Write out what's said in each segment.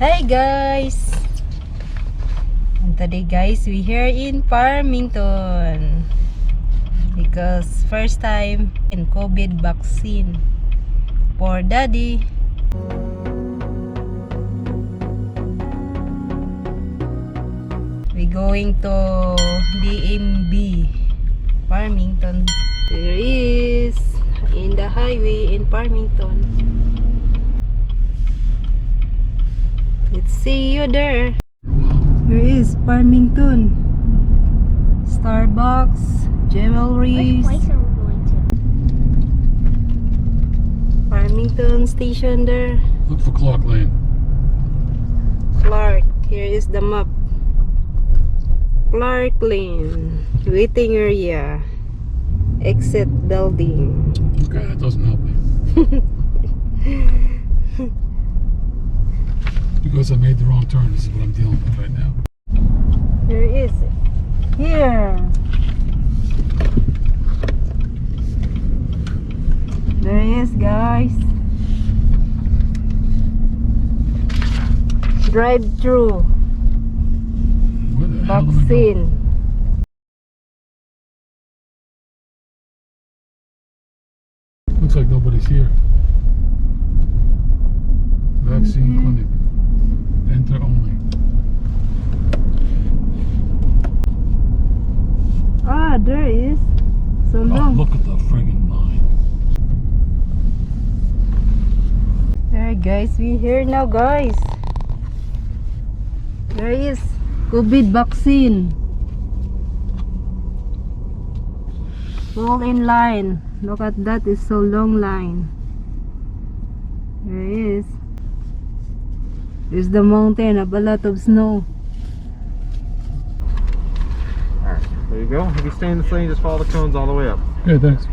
Hi guys! And today guys, we here in Farmington because first time in COVID vaccine for daddy. We going to DMB Farmington. There is in the highway in Farmington. Let's see you there. Here is Farmington. Starbucks, jewelry. Which place are we going to? Farmington station there. Look for Clark Lane. Clark. Here is the map. Clark Lane. Waiting area. Exit building. Okay, that doesn't help me. Because I made the wrong turn. This is what I'm dealing with right now. There is it. Here. There is, guys. DriveThru Where the hell am I going? vaccine. Looks like nobody's here. Vaccine clinic. Enter only. Ah, there is. So Oh, long. look at the friggin' line. Alright guys, we here now guys. There is COVID vaccine. All in line. Look at that, it's so long line. There is. There's the mountain, a lot of snow. Alright, there you go. If you stay in this lane, just follow the cones all the way up. Okay, thanks.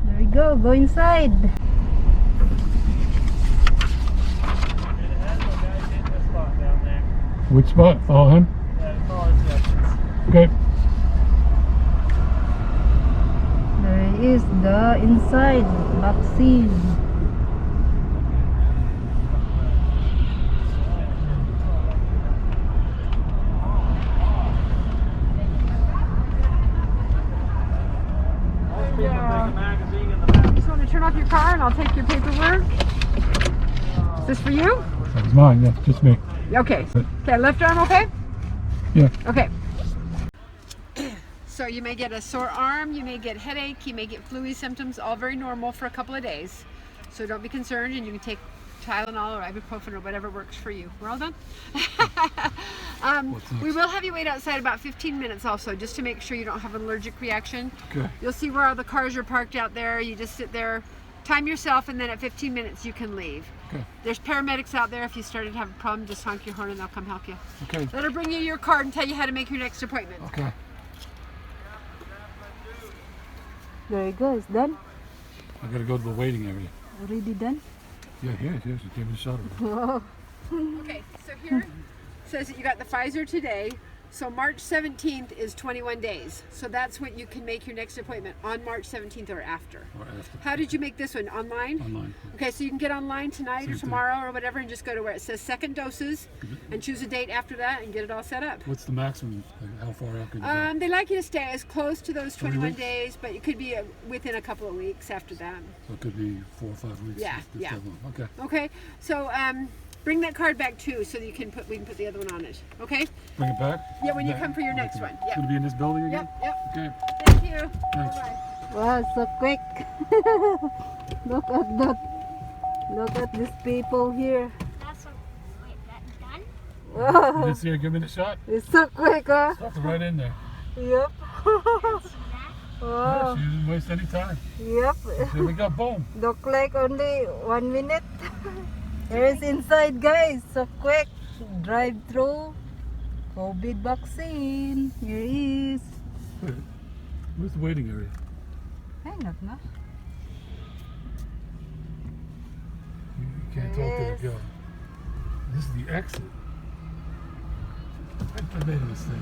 There you go inside. Which spot? Follow him? Okay. There is the inside vaccine. Just want to turn off your car and I'll take your paperwork. Is this for you? That was mine, yeah, just me. Okay. Okay, left arm okay? Yeah. Okay. So you may get a sore arm, you may get headache, you may get flu symptoms, all very normal for a couple of days. So don't be concerned, and you can take Tylenol or ibuprofen or whatever works for you. We're all done? We will have you wait outside about 15 minutes also, just to make sure you don't have an allergic reaction. Okay. You'll see where all the cars are parked out there. You just sit there, time yourself, and then at 15 minutes you can leave. Okay. There's paramedics out there. If you started to have a problem, just honk your horn and they'll come help you. Okay. Let her bring you your card and tell you how to make your next appointment. Okay. There you go, it's done. I gotta go to the waiting area. Already done. Yeah, here, she gave me a shot of it. Wow. Okay, so here says that you got the Pfizer today. So March 17th is 21 days. So that's when you can make your next appointment, on March 17th or after. Or after. How did you make this one? Online? Online. Okay, so you can get online tonight Same or thing. tomorrow or whatever and just go to where it says second doses and choose a date after that and get it all set up. What's the maximum? Like, how far out can you go? They like you to stay as close to those 3 21 weeks? days, but it could be within a couple of weeks after that. So it could be 4 or 5 weeks. Yeah, just yeah. that long. Okay. Okay, so bring that card back too, so that we can put the other one on it. Okay? Bring it back? Yeah, when you Back? come for your next Okay. one. It's Yep. gonna be in this building again? Yep. Okay. Thank you. Thanks. Bye-bye. Wow, so quick. Look at that. Look at these people here. That's a, wait, that's done? Wow, This here, give me the shot. it's so quick, huh? Stuff it right in there. Yep. See that? Wow. She didn't waste any time. Yep. Here we go, boom. Look like only 1 minute. Here is inside, guys. So quick. Drive-thru. COVID vaccine. Here is. Where's the waiting area? Hang on, na. You can't talk to Yes. the girl. This is the exit. I made a mistake.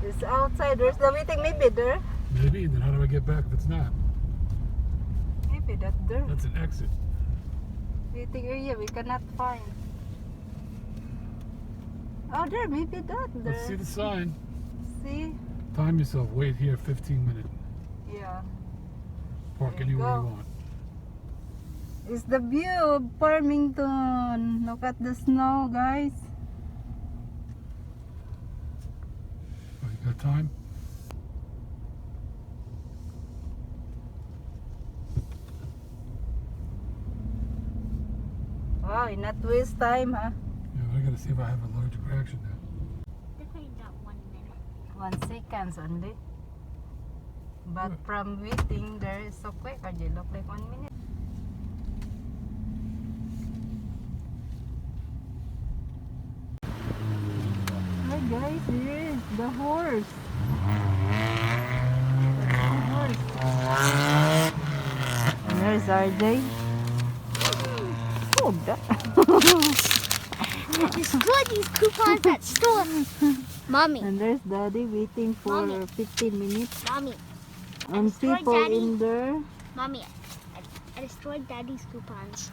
It's outside. Where's the meeting? Maybe there. Maybe, and then how do I get back if it's not? Maybe that there. That's an exit. Meeting area we cannot find. Oh, there. Maybe that there. Let's see the sign. See? Time yourself. Wait here 15 minutes. Yeah. Park There you anywhere you go. want. It's the view of Farmington. Look at the snow, guys. Oh, you got time? Wow, not waste time, huh? Yeah, I gotta see if I have an allergic reaction now. Definitely not 1 minute. 1 seconds only. But Yeah. from waiting, there is so quick. Or you look like 1 minute. Hi guys, here is the horse. That's the horse. And there's RJ. Oh, that. Destroy these coupons at store. Mommy, And there's Daddy waiting for Mommy. 15 minutes. mommy, And Destroy people Daddy. in there. mommy. I destroyed Daddy's coupons.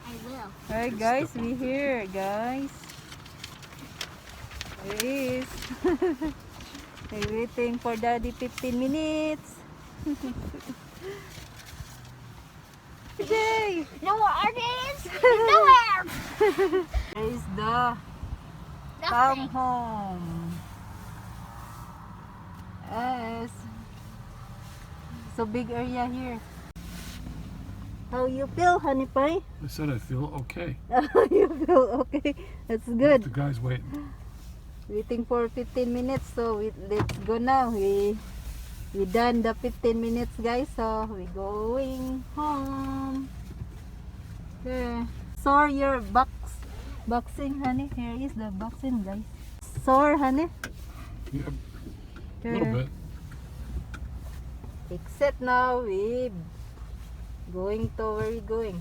I will. Hi guys, we here, guys. It is. We're waiting for Daddy 15 minutes. Yay! No more artists. Nowhere. There is the come Nothing. home. Yes. So big area here. How you feel, honey pie? I said I feel okay. You feel okay? That's The good. guy's waiting. Waiting for 15 minutes, so let's go now. We done the 15 minutes, guys. So we going home. Okay. Sore your boxing, honey. Here is the boxing, guys. Sore, honey. Yeah, a Okay. little bit. Exit now. We going to where we going?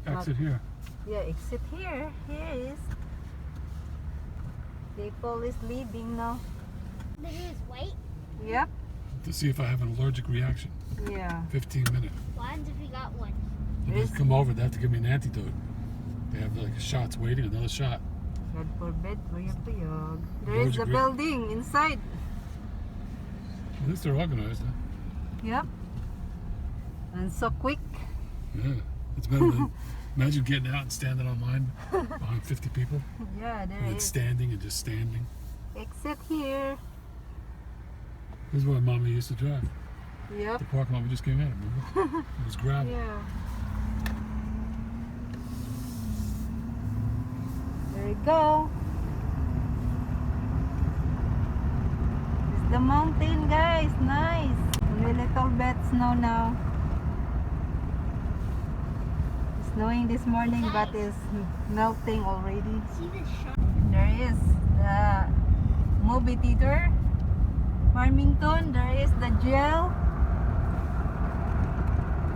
Exit here. Yeah, exit here. Here is. People is leaving now. But it is wait. Yep. To see if I have an allergic reaction. Yeah. 15 minutes. What happens if we got one? If they come over, they have to give me an antidote. They have like shots waiting, another shot. God forbid, buyag. There is the Allergic building inside. At least they're organized, huh? Yep. And so quick. Yeah. It's better than imagine getting out and standing on line behind 50 people. Yeah, there And then is. standing and just standing. Exit here. This is what Mama used to drive. Yep. The park Mama just came out, remember? It was gravel. Yeah. There you go. It's the mountain, guys. Nice. Only little bit snow now. It's snowing this morning, but it's melting already. See this shot? There is the movie theater. Farmington, there is the jail.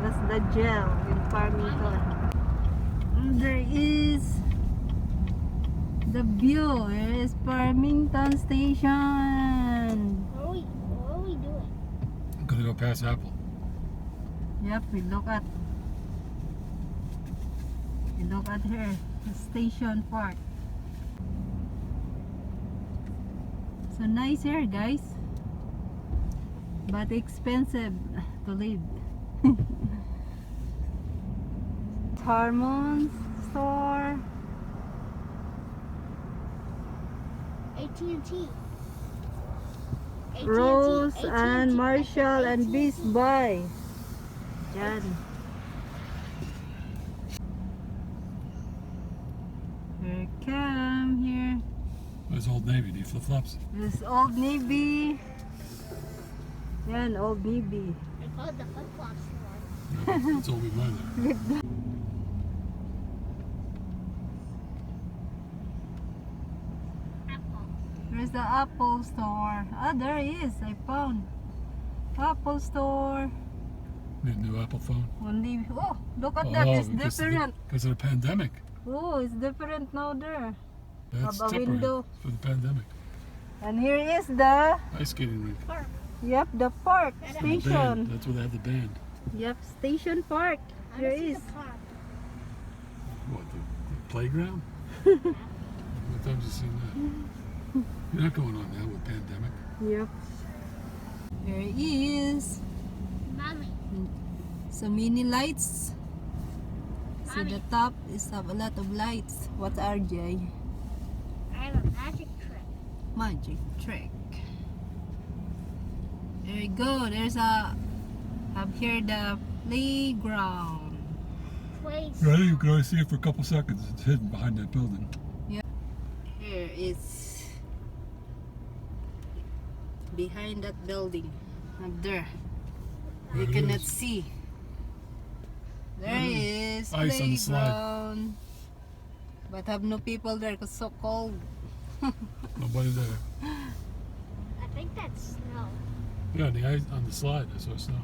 That's the jail in Farmington. And there is the view. There is Farmington Station. What are we doing? I'm gonna go past Apple. Yep, we look at here, the station park. So nice here, guys, but expensive to live. Harmon's store. AT&T. Rose AT&T, and Marshall and AT&T. Best Buy. Yan. Here come here. There's Old Navy. Do you flip-flops? This Old Navy. Yan, Old Navy. I call it the flip-flop store. No, that's all we buy there. Apple. Where's the Apple store? Ah, there is. I found. Apple store. New Apple phone. Only, oh, look at that, it's different. Because of the pandemic. Oh, it's different now there. That's Have a temporary window. for the pandemic. And here is the, Ice skating rink. yep, the park And the band. station. That's where they have the band. Yep, station park. Here is. What, the playground? What time have you seen that? You're not going on now with pandemic. Yep. Here it is. Mommy. So many lights. See Mommy. the top is have a lot of lights. What's RJ? I have a magic trick. Magic trick. There you go. There's a up here the playground. Place. Ready? You can only see it for a couple seconds. It's hidden behind that building. Here is behind that building. Up there. You There it cannot is. see. There There it is Ice on the slide. playground. But have no people there because so cold. Nobody there. I think that's snow. Yeah, the ice on the slide. I saw snow.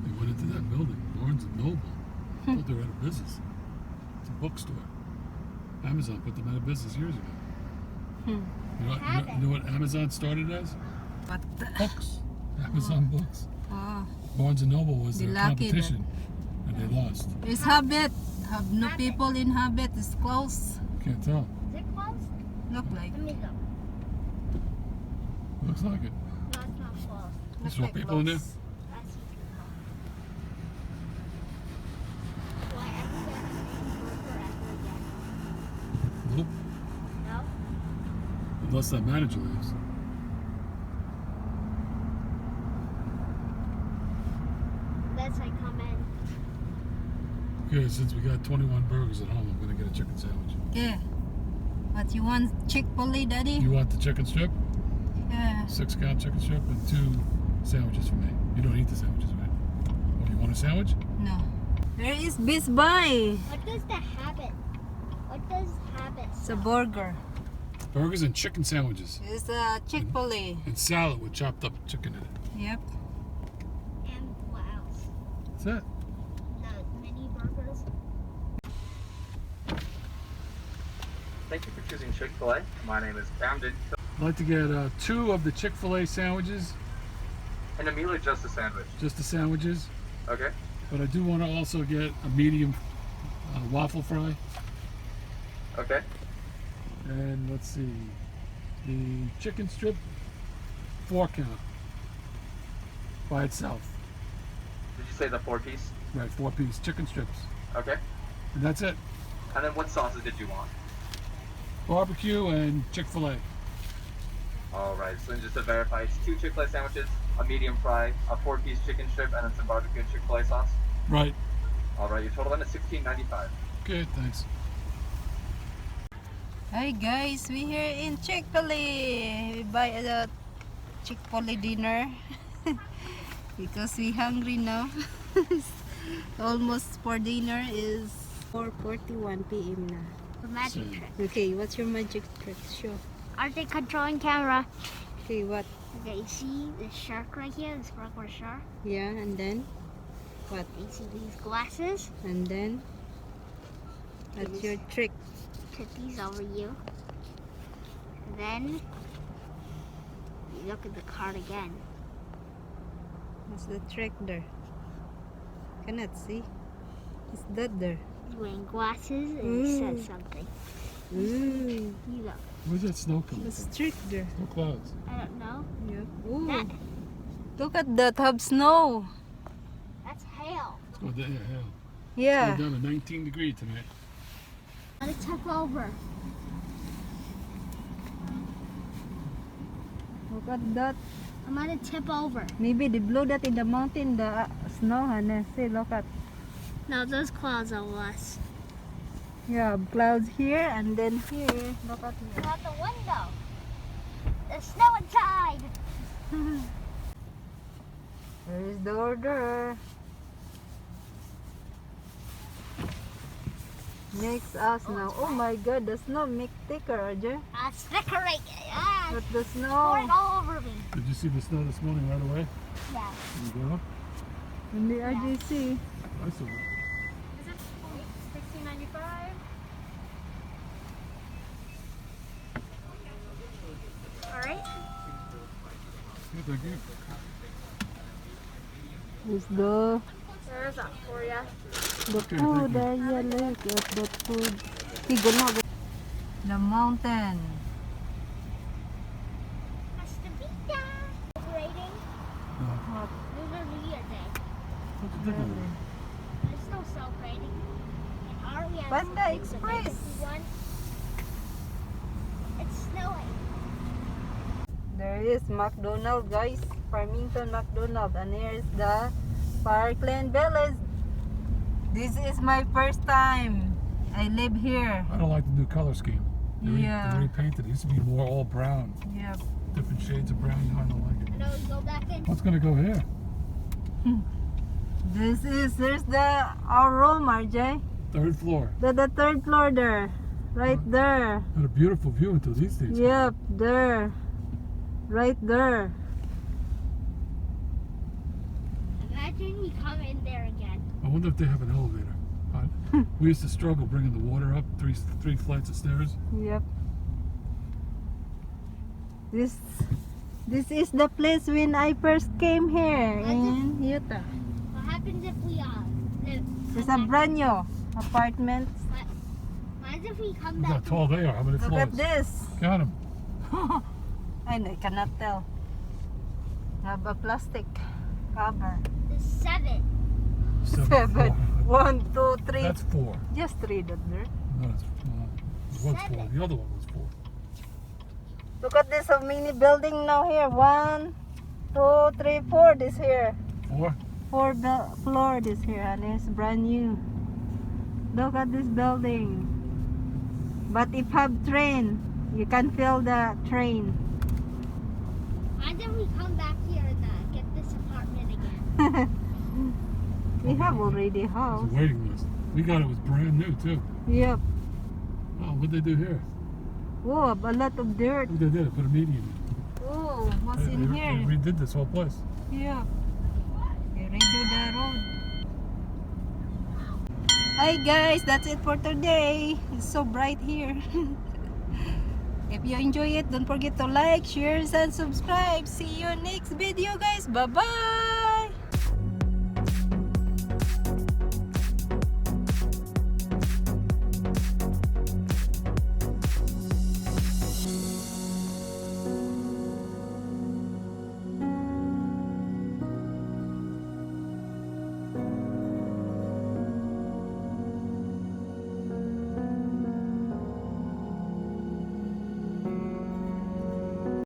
They went into that building, Barnes and Noble. Thought they were out of business. It's a bookstore. Amazon put them out of business years ago. You know what Amazon started as? But Books. Amazon books. ah, Barnes and Noble was They their lucky competition, and they lost. there's Habit. Have no people in Habit. It's close. Can't tell. Is it close? Look like. Let me go. Looks like it. No, it's not close. Look There's no like people in there? close. That's Do I ever get a burger ever again? Nope. No? Unless that manager leaves. Unless I come in. Okay, since we got 21 burgers at home, I'm gonna get a chicken sandwich. Yeah. What you want? Chick-fil-A, Daddy? You want the chicken strip? Yeah. 6-count chicken strip and 2 sandwiches for me. You don't eat the sandwiches, right? What, do you want a sandwich? No. There is Best Buy. What does the habit? What does habit? It's a burger. Burgers and chicken sandwiches. It's a Chick-fil-A. And salad with chopped up chicken in it. Yep. And what else? That's it. The mini burgers. Thank you for choosing Chick-fil-A. My name is Camden. I'd like to get 2 of the Chick-fil-A sandwiches, And a meal or just a sandwich? just the sandwiches. Okay. But I do want to also get a medium waffle fry. Okay. And let's see, the chicken strip, 4-count by itself. Did you say the 4-piece? Right, 4-piece chicken strips. Okay. And that's it. And then what sauces did you want? Barbecue and Chick-fil-A. Alright, so then just to verify, it's 2 Chick-fil-A sandwiches, a medium fry, a 4-piece chicken strip, and then some barbecue and Chick-fil-A sauce. Right. Alright, your total then is $16.95. Okay, thanks. Hi guys, we here in Chick-fil-A. We buy a Chick-fil-A dinner because we hungry now. Almost for dinner is 4:41 p.m. na. The magic So- trick. Okay, what's your magic trick? Show. Are they controlling camera? Okay, what? Okay, you see this shark right here? This regular shark? Yeah, and then what? You see these glasses? And then what's your trick? Put these over you. And then you look at the card again. What's the trick there? Cannot see. Is that there? He's wearing glasses and he says something. Ooh, You look. Where's that snow coming what's from? trick there? No clouds. I don't know. Yeah. Ooh, That, look at that. Have snow. that's hail. Let's go down, hell. Yeah. We're down to 19 degrees tonight. Let it tip over. Look at that. I'm gonna tip over. Maybe they blow that in the mountain, the snow, Hannah. See, look at. No, those clouds are less. Yeah, clouds here and then here. Look at here. Out the window. There's snow inside. There's the order. Next us now. Oh my god, the snow make thicker, Ajay. Snickering. Ah, But the pouring snow. all over me. Did you see the snow this morning right away? Yeah. You go? In the RJC. I saw it. Is it $16.95? All right. Yeah, thank you. Is the There's that for you. Okay, food. thank Yeah, look at that food. He gonna go. The mountain. Hasta vista. Celebrating No, Lunar New Year Day. what's the big one? We're still celebrating. And are we at Panda the Express. emergency one? It's snowing. There is McDonald's, guys. Farmington McDonald's. And here's the Parkland Village. This is my first time. I live here. I don't like the new color scheme. Yeah. They repainted it. It used to be more all brown. Yep. Different shades of brown. I don't like it. I know we go back in. What's gonna go here? There's the our room, RJ. Third floor. The third floor there. Right there. Got a beautiful view until these days. Yep, there. Right there. Imagine we come in there again. I wonder if they have an elevator. We used to struggle bringing the water up three flights of stairs. Yep. This is the place when I first came here in Utah. What happens if we live? It's a brand new apartment. What if we come Look back? how tall they are. How many Look floors? at this. Got them. I cannot tell. Have a plastic cover. The 7. Seven. 1, 2, 3. That's 4. Just 3 that there. No, it was 4. The other one was 4. Look at this mini building now here. 1, 2, 3, 4. This here. 4? 4 floor this here, and it's brand new. Look at this building. But if have train, you can feel the train. Imagine we come back here and get this apartment again. We have already It's house. a waiting list. We got it was brand new too. Yep. Oh, what'd they do here? Oh, a lot of dirt. What they did? Put a median in. Oh, what's They in here? redid this whole place. Yeah. They redo the road. Hi guys, that's it for today. It's so bright here. If you enjoy it, don't forget to like, share, and subscribe. See you next video guys. Bye-bye.